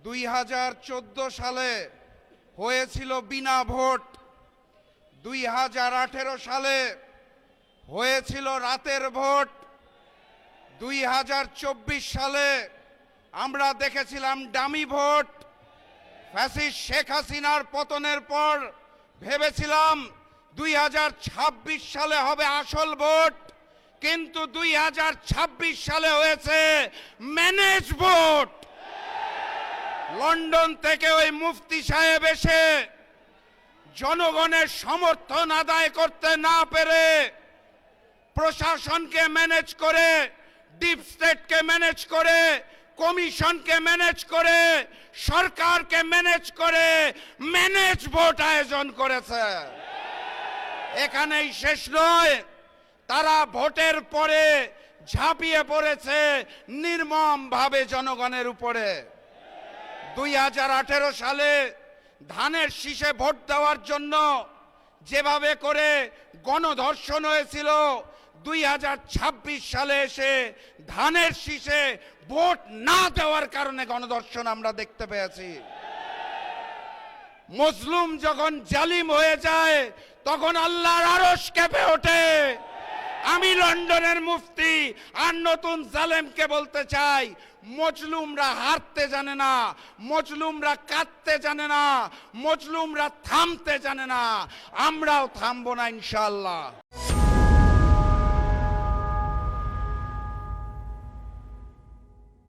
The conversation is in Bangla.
2014 সালে হয়েছিল বিনা ভোট, 2018 সালে হয়েছিল রাতের ভোট, 2024 সালে আমরা দেখেছিলাম ডামি ভোট। ফ্যাসিস্ট শেখ হাসিনার পতনের পর ভেবেছিলাম 2026 সালে হবে আসল ভোট, কিন্তু 2026 সালে হয়েছে ম্যানেজ ভোট। লন্ডন থেকে ওই মুফতি সাহেব এসে জনগণের সমর্থন আদায় করতে না পেরে প্রশাসনকে ম্যানেজ করে, ডিপ স্টেটকে ম্যানেজ করে, কমিশনকে ম্যানেজ করে, সরকারকে ম্যানেজ করে ম্যানেজ ভোট আয়োজন করেছে। এখানেই শেষ নয়, তারা ভোটের পরে ঝাঁপিয়ে পড়েছে নির্মমভাবে জনগণের উপরে। 2018 সালে ধানের শীষে ভোট দেওয়ার জন্য যেভাবে করে গণধর্ষণ হয়েছিল, 2026 সালে এসে ধানের শীষে ভোট না দেওয়ার কারণে গণধর্ষণ আমরা দেখতে পেয়েছি। মজলুম যখন জালিম হয়ে যায় তখন আল্লাহর আরশ কেঁপে ওঠে। আমি লন্ডনের মুফতি আর নতুন জালেমকে বলতে চাই, মজলুমরা হারতে জানে না, মজলুমরা কাঁদতে জানে না, মজলুমরা থামতে জানে না। আমরাও থামবো না ইনশাআল্লাহ।